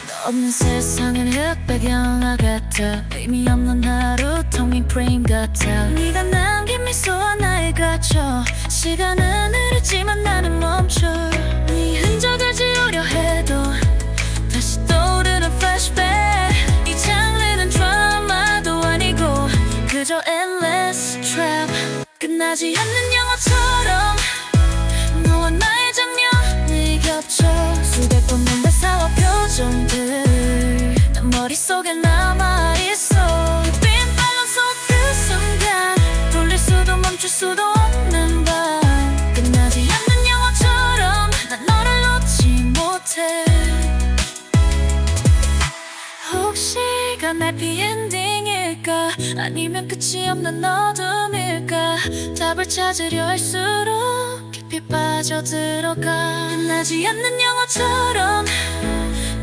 너 없는 세상은 흑백 영화 같아. 의미 없는 하루 텅 빈 프레임 같아. 네가 남긴 미소와 나에 갇혀. 시간은 흐르지만 나는 멈춰. 네 흔적을 지우려 해도 다시 떠오르는 flashback. 이 장르는 드라마도 아니고 그저 endless trap. 끝나지 않는 영화처럼 너와 나의 장면이 겹쳐. 수백 번 본 대사와 표정들 난 머릿속에 남아있어. 빈 빨간 속 그 순간 돌릴 수도 멈출 수도 없는 밤. 끝나지 않는 영화처럼 난 너를 놓지 못해. 혹시 이건 해피엔딩일까? 아니면 끝이 없는 어둠일까? 답을 찾으려 할수록 깊이 빠져들어가. 끝나지 않는 영화처럼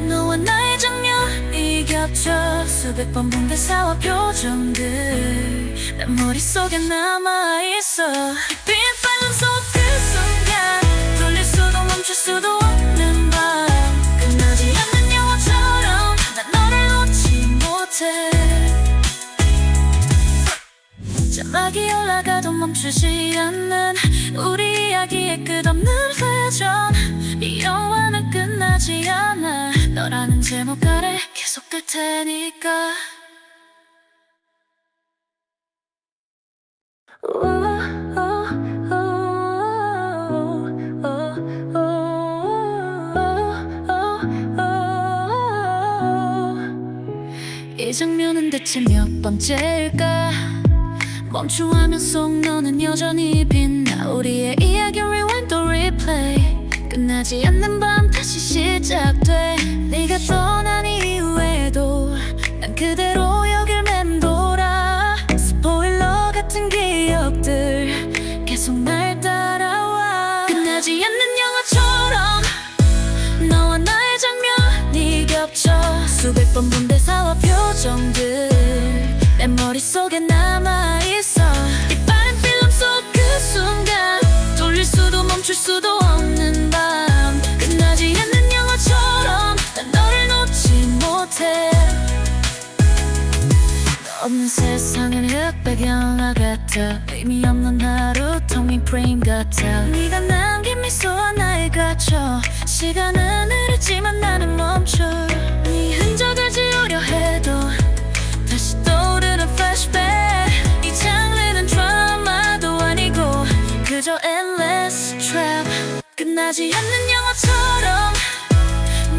너와 나의 장면이 겹쳐. 수백 번 본 대사와 표정들 내 머릿속에 남아있어. 빈 빨간 속 그 순간 돌릴 수도 멈출 수도 없는 밤. 끝나지 않는 영화처럼 난 너를 놓지 못해. 자막이 올라가도 멈추지 않는 우리 이야기의 끝없는 회전. 이 영화는 끝나지 않아. 너라는 제목 아래 계속될 테니까. 이 장면은 대체 몇 번째일까? 멈춤하면 속 너는 여전히 빛나. 우리의 이야기 rewind 또 replay. 끝나지 않는 밤 다시 시작돼. 네가 떠난 이후에도 난 그대로 여길 맴돌아. 스포일러 같은 기억들 계속 날 따라와. 끝나지 않는 영화처럼 너와 나의 장면이 겹쳐. 수백 번 본 대사와 표정들 내 머릿속에 남아있어. 이 빠른 필름 속 그 순간 돌릴 수도 멈출 수도 없는 밤. 끝나지 않는 영화처럼 난 너를 놓지 못해. 너 없는 세상은 흑백 영화 같아. 의미 없는 하루 텅 빈 프레임 같아. 네가 남긴 미소와 나에 갇혀. 시간은 흐르지만 나는 멈춰. 네 흔적을 지우려 해도 다시 떠오르는 flashback. 이 장르는 드라마도 아니고 그저 endless trap. 끝나지 않는 영화처럼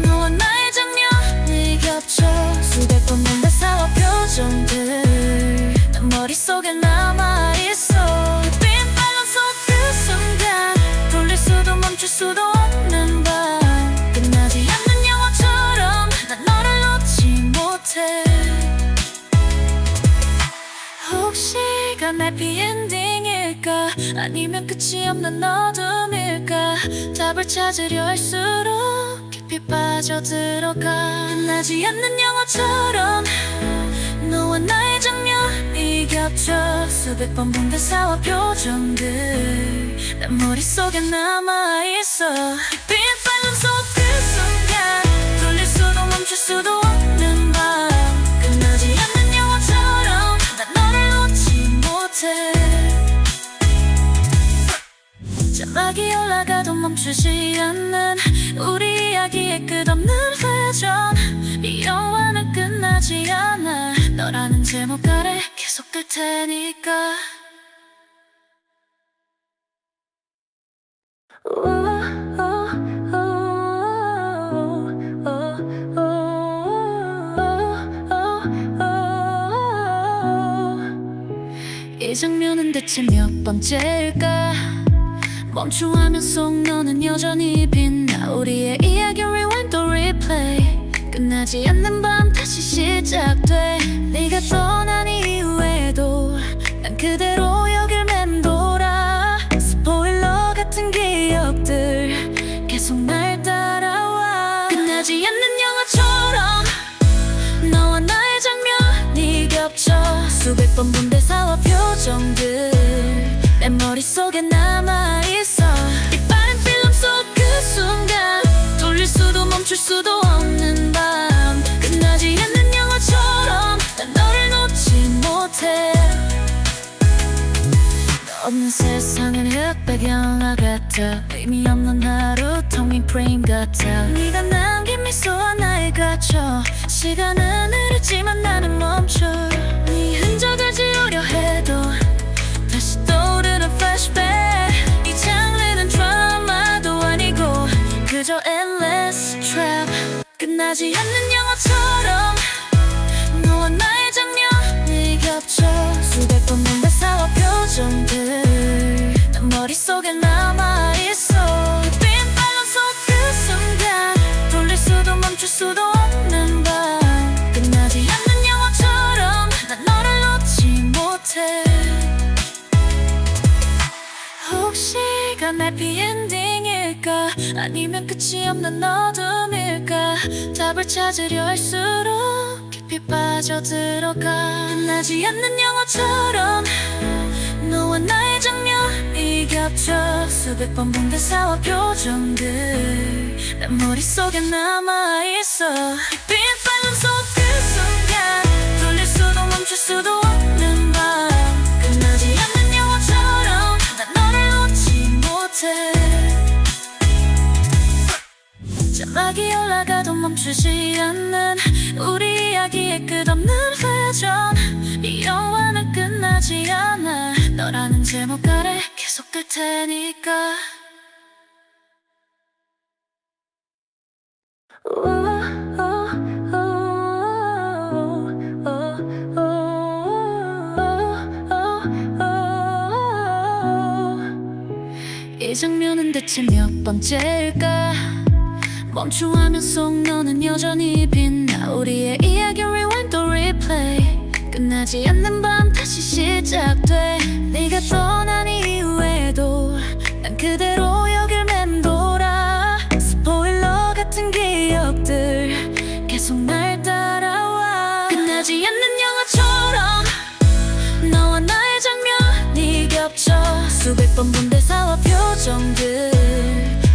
너와 나의 장면이 겹쳐. 수백 번 본 대사와 표정들 난 머릿속에 남아있어. 빈 빨간 속 그 순간 돌릴 수도 멈출 수도 없는 밤. 끝나지 않는 영화처럼 난 너를 놓지 못해. 혹시 이건 해피엔딩일까? 아니면 끝이 없는 어둠일까? 답을 찾으려 할수록 깊이 빠져들어가. 끝나지 않는 영화처럼 너와 나의 장면이 겹쳐. 수백 번 본 대사와 표정들 내 머릿속에 남아있어. 빈 빨간 속 그 순간 멈추지 않는 우리 이야기의 끝없는 회전. 이 영화는 끝나지 않아. 너라는 제목 아래 계속 끌 테니까. 이 장면은 대체 몇 번째일까? 멈춤하면 속 너는 여전히 빛나. 우리의 이야기 rewind 또 replay. 끝나지 않는 밤 다시 시작돼. 네가 떠난 이후에도 난 그대로 여길 맴돌아. 스포일러 같은 기억들 계속 날 따라와. 끝나지 않는 영화처럼 너와 나의 장면이 겹쳐. 수백 번 본 대사와 표정들 내 머릿속에 남아있어. 이 빠른 필름 속 그 순간 돌릴 수도 멈출 수도 없는 밤. 끝나지 않는 영화처럼 난 너를 놓지 못해. 너 없는 세상은 흑백 영화 같아. 의미 없는 하루 텅 빈 프레임 같아. 네가 남긴 미소와 나에 갇혀. 시간은 흐르지만 나는 멈춰. 네 흔적을 지우려 해도 다시 떠오르는 flashback. 이 장르는 드라마도 아니고 그저 endless trap. 끝나지 않는 영화처럼 너와 나의 장면이 겹쳐. 수백 번 본 대사와 표정들 난 머릿속에 남아있어. 빈 빨간 속 그 순간 돌릴 수도 멈출 수도 없는 밤. 끝나지 않는 영화처럼 난 너를 놓지 못해. 혹시 이건 해피엔딩일까? 아니면 끝이 없는 어둠일까? 답을 찾으려 할수록 깊이 빠져들어가. 끝나지 않는 영화처럼 너와 나의 장면이 겹쳐. 수백 번 본 대사와 표정들 내 머릿속에 남아있어. 빈 빨간 속 그 순간 돌릴 수도 멈출 수도 없는 밤. 끝나지 않는 영화처럼 난 너를 놓지 못해. 자막이 올라가도 멈추지 않는 우리 이야기의 끝없는 회전. 이 영화는 끝나지 않아. 너라는 제목 아래 계속 끌 테니까. 이 장면은 대체 몇 번째일까? 멈춤하면 속 너는 여전히 빛나. 우리의 이야기 rewind 또 replay. 끝나지 않는 밤 다시 시작돼. 네가 떠난 이후에도 난 그대로 여길 맴돌아. 스포일러 같은 기억들 계속 날 따라와. 끝나지 않는 영화처럼 너와 나의 장면이 겹쳐. 수백 번 본 대사와 표정들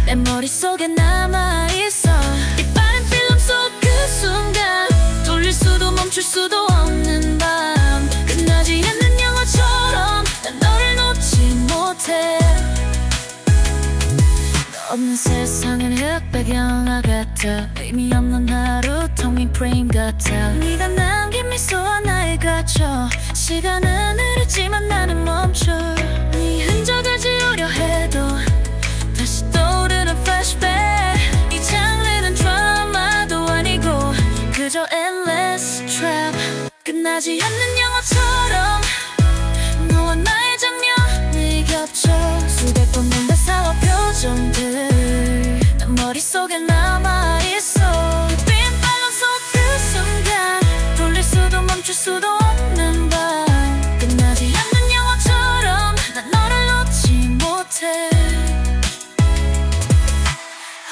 내 머릿속에 남아있어. 이 빠른 필름 속 그 순간 돌릴 수도 멈출 수도 없는 밤. 끝나지 않는 영화처럼 난 너를 놓지 못해. 너 없는 세상은 흑백 영화 같아. 의미 없는 하루 텅 빈 프레임 같아. 네가 남긴 미소와 나에 갇혀. 시간은 흐르지만 나는 멈춰. 네 흔적을 지우려 해도 다시 떠오르는 flashback. 이 장르는 드라마도 아니고 그저 endless trap. 끝나지 않는 영화처럼 너와 나의 장면이 겹쳐. 수백 번 본 대사와 표정들 난 머릿속에 남아있어. 빈 빨간 속 그 순간 돌릴 수도 멈출 수도 없는 밤. 끝나지 않는 영화처럼 난 너를 놓지 못해.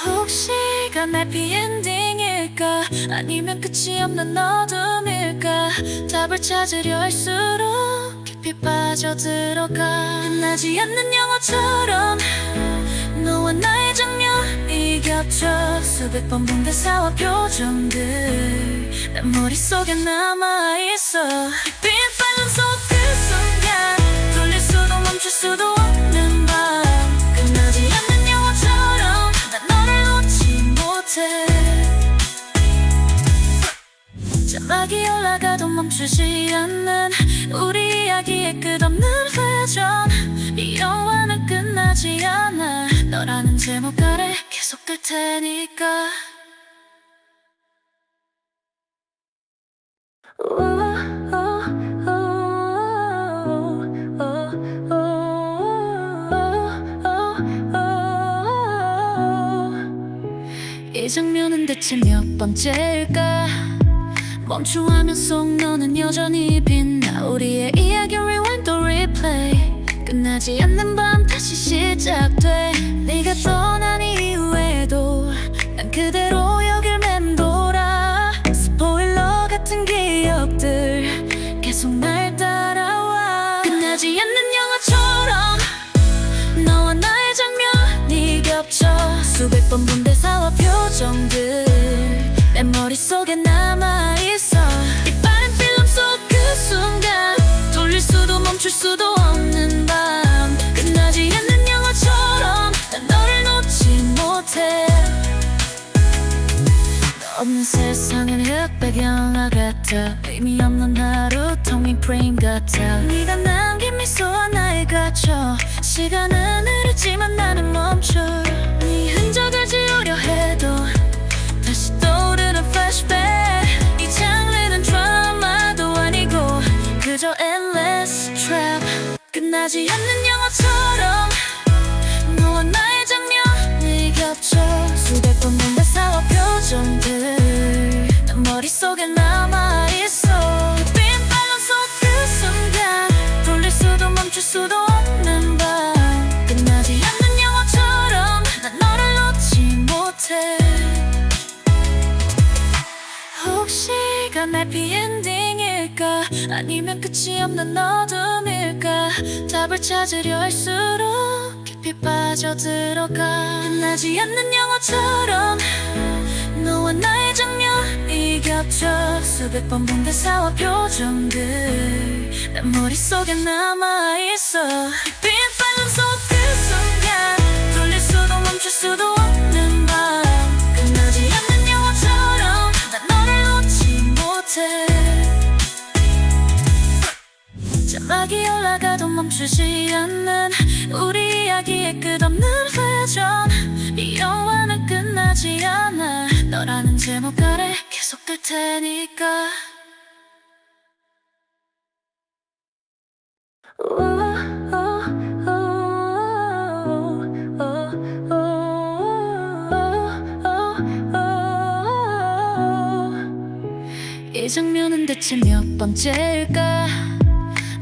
혹시 이건 해피엔딩일까? 아니면 끝이 없는 어둠일까? 답을 찾으려 할수록 깊이 빠져들어가. 끝나지 않는 영화처럼 너와 나의 장면이 겹쳐. 수백 번 본 대사와 표정들 내 머릿속에 남아있어. 빈 빨간 속 그 순간 돌릴 수도 멈출 수도 없는 밤. 끝나지 않는 영화처럼 자막이 올라가도 멈추지 않는 우리 이야기의 끝없는 회전. 이 영화는 끝나지 않아. 너라는 제목 아래 계속 될 테니까. 이 장면은 대체 몇 번째일까? 멈춤하면 속 너는 여전히 빛나. 우리의 이야기 rewind 또 replay. 끝나지 않는 밤 다시 시작돼. 네가 떠난 이후에도 난 그대로 여길 맴돌아. 스포일러 같은 기억들 계속 날 따라와. 끝나지 않는 영화처럼 너와 나의 장면이 겹쳐. 수백 번 본 대사와 표정들 내 머릿속에 남아있어. 이 빠른 필름 속 그 순간 돌릴 수도 멈출 수도 없는 밤. 끝나지 않는 영화처럼 난 너를 놓지 못해. 너 없는 세상은 흑백 영화 같아. 의미 없는 하루 텅 빈 프레임 같아. 네가 남긴 미소와 나에 갇혀. 시간은 흐르지만 나는 멈춰. 네 흔적을 지우려 해도 다시 떠오르는 flashback. 이 장르는 드라마도 아니고 그저 endless trap. 끝나지 않는 영화처럼 너와 나의 장면이 겹쳐. 수백 번 본 대사와 표정들 난 머릿속에 남아있어. 빈 빨간 속 그 순간 돌릴 수도 멈출 수도 없는 밤. 끝나지 않는 영화처럼 난 너를 놓지 못해. 혹시 이건 해피엔딩일까? 아니면 끝이 없는 어둠일까? 답을 찾으려 할수록 깊이 빠져들어가. 끝나지 않는 영화처럼 너와 나의 장면이 겹쳐. 수백 번 본 대사와 표정들 내 머릿속에 남아있어. 빈 빨간 속 그 순간 돌릴 수도 멈출 수도 없는 밤. 끝나지 않는 영화처럼 난 너를 놓지 못해. 자막이 올라가도 멈추지 않는 우리 이야기의 끝없는 회전. 이 영화는 끝나지 않아. 너라는 제목 아래 계속 될 테니까. 이 장면은 대체 몇 번째일까?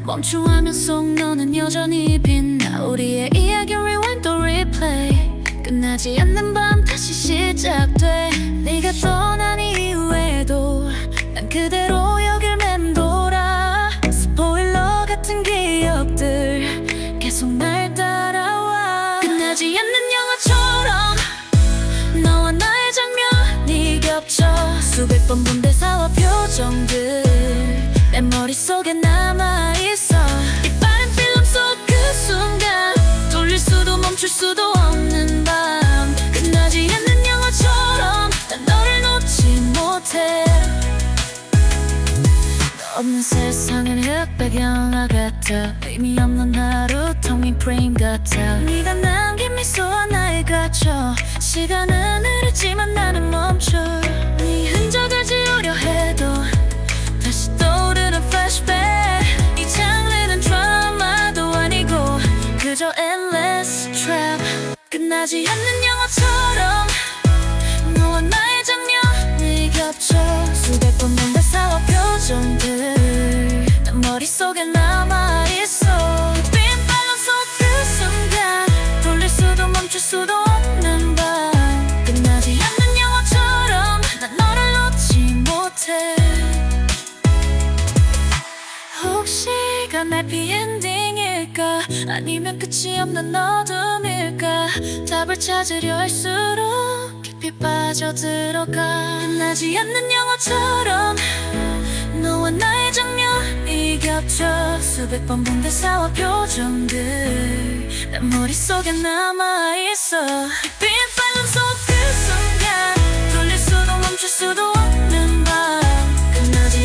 멈춤하면 속 너는 여전히 빛나. 우리의 이야기 rewind 또 replay. 끝나지 않는 밤 다시 시작돼. 네가 떠난 이후에도 난 그대로 여길 맴돌아. 스포일러 같은 기억들 계속 날 따라와. 끝나지 않는 영화처럼 너와 나의 장면이 겹쳐. 수백 번 본 대사와 표정들 내 머릿속에 남아있어. 이 빠른 필름 속 그 순간 돌릴 수도 멈출 수도 없는 밤. 끝나지 않는 영화처럼 난 너를 놓지 못해. 너 없는 세상은 흑백 영화 같아. 의미 없는 하루 텅 빈 프레임 같아. 네가 남긴 미소와 나에 갇혀. 시간은 흐르지만 나는 멈춰. 네 흔적을 지우려 해도 다시 떠오르는 flashback. 이 장르는 드라마도 아니고 그저 endless trap. 끝나지 않는 영화처럼 너와 나의 장면이 겹쳐. 수백 번 본 대사와 표정들 난 머릿속에 남아있어. 빈 빨간 속 그 순간 돌릴 수도 멈출 수도 없는 밤. 끝나지 않는 영화처럼 난 너를 놓지 못해. 혹시 이건 해피엔딩일까? 아니면 끝이 없는 어둠일까? 답을 찾으려 할수록 깊이 빠져들어가. 끝나지 않는 영화처럼 너와 나의 장면이 겹쳐. 수백 번 본 대사와 표정들 내 머릿속에 남아있어. 빈 빨간 속 그 순간 돌릴 수도 멈출 수도 없는 밤. 끝나지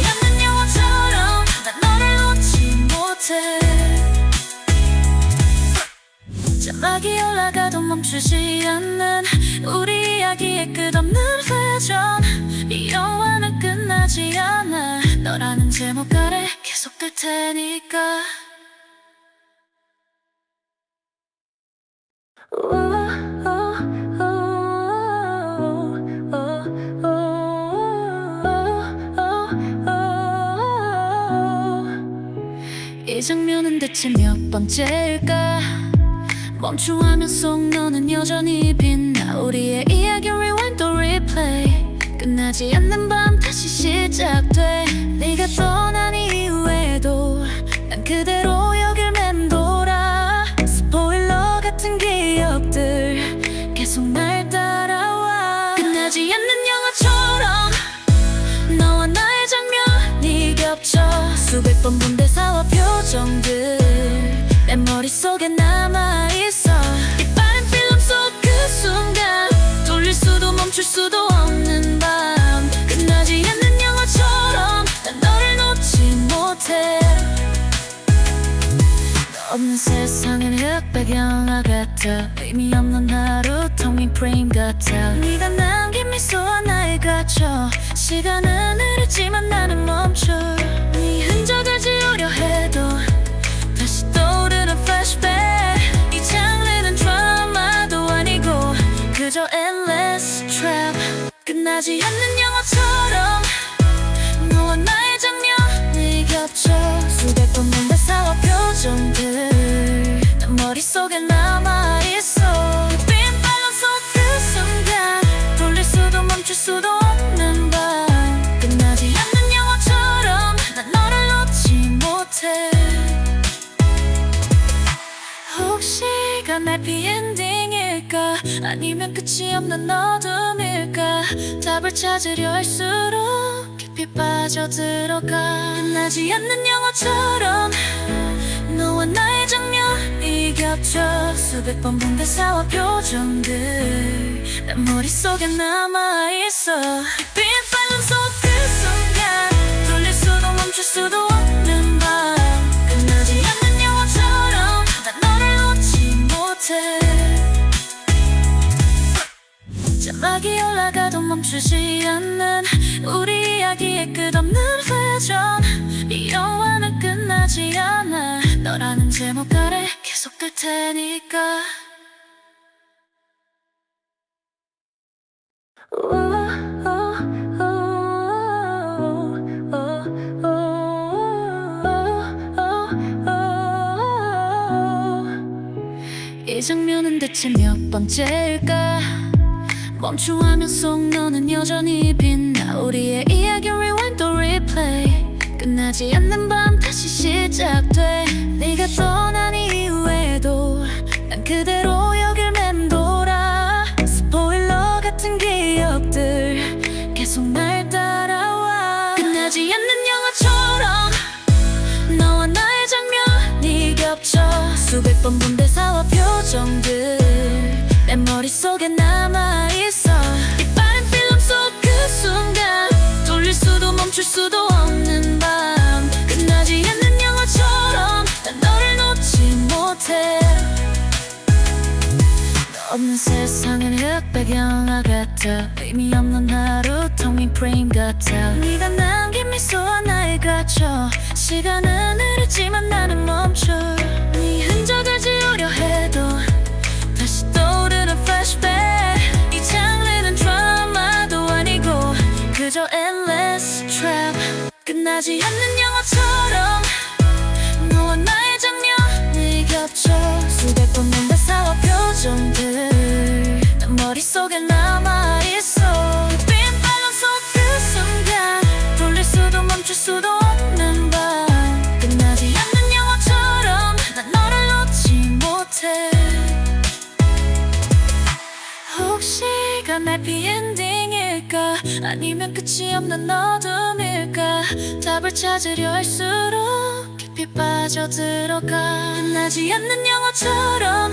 올라가도 멈추지 않는 우리 이야기의 끝없는 회전. 이 영화는 끝나지 않아. 너라는 제목 아래 계속될 테니까. 이 장면은 대체 몇 번째일까? 멈춤하면 속 너는 여전히 빛나. 우리의 이야기 rewind 또 replay. 끝나지 않는 밤 다시 시작돼. 네가 떠난 이후에도 난 그대로 여길 맴돌아. 스포일러 같은 기억들 계속 날 따라와. 끝나지 않는 영화처럼 너와 나의 장면이 겹쳐. 수백 번 본 대사와 표정들 내 머릿속에 남아있어. 이 빠른 필름 속 그 순간 돌릴 수도 멈출 수도 없는 밤. 끝나지 않는 영화처럼 난 너를 놓지 못해. 너 없는 세상은 흑백 영화 같아. 의미 없는 하루 텅 빈 프레임 같아. 네가 남긴 미소와 나에 갇혀. 시간은 흐르지만 나는 멈춰. 네 흔적을 지우려 해도 다시 떠오르는 flashback. 이 장르는 드라마도 아니고 그저 endless trap. 끝나지 않는 영화처럼 너와 나의 장면이 겹쳐. 수백 번 본 대사와 표정들 난 머릿속에 남아있어. 빈 빨간 속 그 순간 돌릴 수도 멈출 수도 없는 밤. 끝나지 않는 영화처럼 난 너를 놓지 못해. 혹시 이건 해피엔딩일까? 아니면 끝이 없는 어둠일까? 답을 찾으려 할수록 깊이 빠져들어가. 끝나지 않는 영화처럼 너와 나의 장면이 겹쳐. 수백 번 본 대사와 표정들 난 머릿속에 남아있어. 빈 빨간 속 그 순간 돌릴 수도 멈출 수도 없는 밤. 끝나지 않는 영화처럼 난 너를 놓지 못해. 자막이 올라가도 멈추지 않는 우리 이야기의 끝없는 회전. 이 영화는 끝나지 않아. 너라는 제목 아래 계속될 테니까. 이 장면은 대체 몇 번째일까? 멈춤하면 속 너는 여전히 빛나. 우리의 이야기 rewind 또 replay. 끝나지 않는 밤 다시 시작돼. 네가 떠난 이후에도 난 그대로 여길 맴돌아. 스포일러 같은 기억들 계속 날 따라와. 끝나지 않는 영화처럼 너와 나의 장면이 겹쳐. 수백 번 본 대사와 표정들 내 머릿속에 남아있어. 이 빠른 필름 속 그 순간 돌릴 수도 멈출 수도 없는 밤. 끝나지 않는 영화처럼 난 너를 놓지 못해. 너 없는 세상은 흑백 영화 같아. 의미 없는 하루 텅 빈 프레임 같아. 네가 남긴 미소와 나에 갇혀. 시간은 흐르지만 나는 멈춰. 네 흔적을 지우려 해도 다시 떠오르는 flashback. 이 장르는 드라마도 아니고 그저 endless trap. 끝나지 않는 영화처럼 너와 나의 장면이 겹쳐. 수백 번 본 대사와 표정들 난 머릿속에 남아있어. 빈 빨간 속 그 순간 돌릴 수도 멈출 수도 없는 밤. 끝나지 않는 영화처럼 난 너를 놓지 못해. 혹시 이건 해피엔딩일까? 아니면 끝이 없는 어둠일까? 답을 찾으려 할수록 깊이 빠져들어가. 끝나지 않는 영화처럼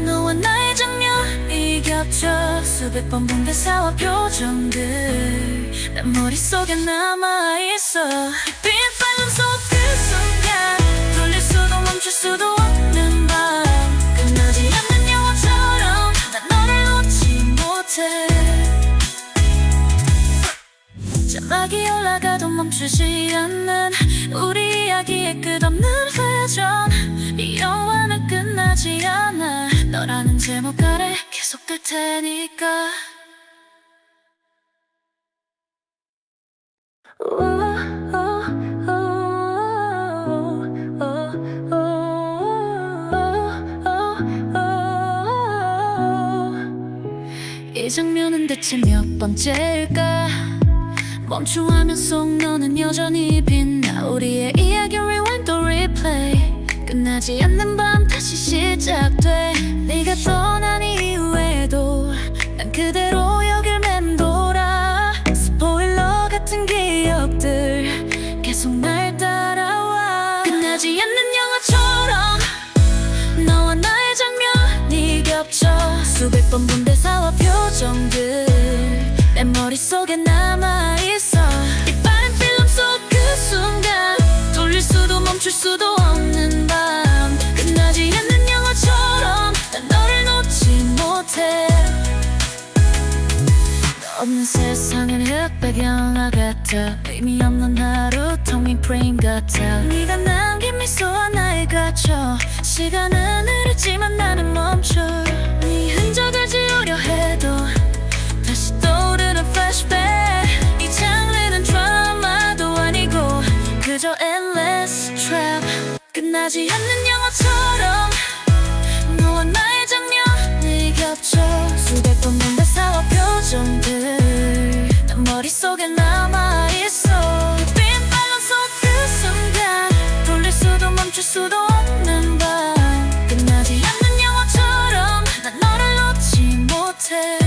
너와 나의 장면이 겹쳐. 수백 번 본 대사와 표정들 난 머릿속에 남아있어. 빈 빨간 속 그 순간 돌릴 수도 멈출 수도 없는 밤. 끝나지 않는 영화 자막이 올라가도 멈추지 않는 우리 이야기의 끝없는 회전. 이 영화는 끝나지 않아. 너라는 제목 아래 계속될 테니까. 이 장면은 대체 몇 번째일까? 멈춤하면 속 너는 여전히 빛나. 우리의 이야기 rewind 또 replay. 끝나지 않는 밤 다시 시작돼. 네가 떠난 이후에도 난 그대로 여길 맴돌아. 스포일러 같은 기억들 계속 날 따라와. 끝나지 않는 영화처럼 너와 나의 장면이 겹쳐. 수백 번 본 대사와 표정들 내 머릿속에 남아있어. 이 빠른 필름 속 그 순간 돌릴 수도 멈출 수도 없는 밤. 끝나지 않는 영화처럼 난 너를 놓지 못해. 너 없는 세상은 흑백 영화 같아. 의미 없는 하루 텅 빈 프레임 같아. 네가 남긴 미소와 나에 갇혀. 시간은 흐르지만 나는 멈춰. 네 흔적을 지우려 해도 다시 떠오르는 flashback. 이 장르는 드라마도 아니고 그저 endless trap. 끝나지 않는 영화처럼 너와 나의 장면이 겹쳐. 수백 번 본 대사와 표정들 난 머릿속에 남아있어. 빈 빨간 속 그 순간 돌릴 수도 멈출 수도 없는 밤. 끝나지 않는 영화처럼 난 너를 놓지 못해.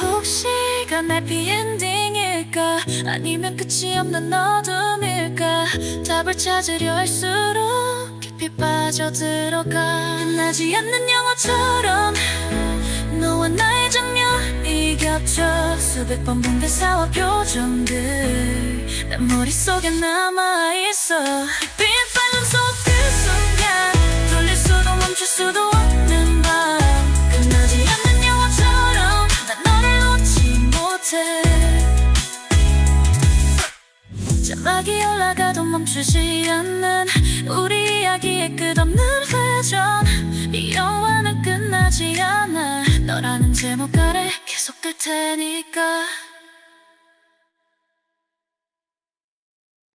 혹시 이건 해피엔딩일까? 아니면 끝이 없는 어둠일까? 답을 찾으려 할수록 깊이 빠져들어가. 끝나지 않는 영화처럼 너와 나의 장면이 겹쳐. 수백 번 본 대사와 표정들 내 머릿속에 남아있어. 빈 빨간 속 그 순간 돌릴 수도 멈출 수도 없는 밤. 끝나지 않는 영화처럼 난 너를 놓지 못해. 자막이 올라가도 멈추지 않는 우리 이야기의 끝없는 회전. 이 영화는 끝나지 않아. 너라는 제목 아래 계속될 테니까.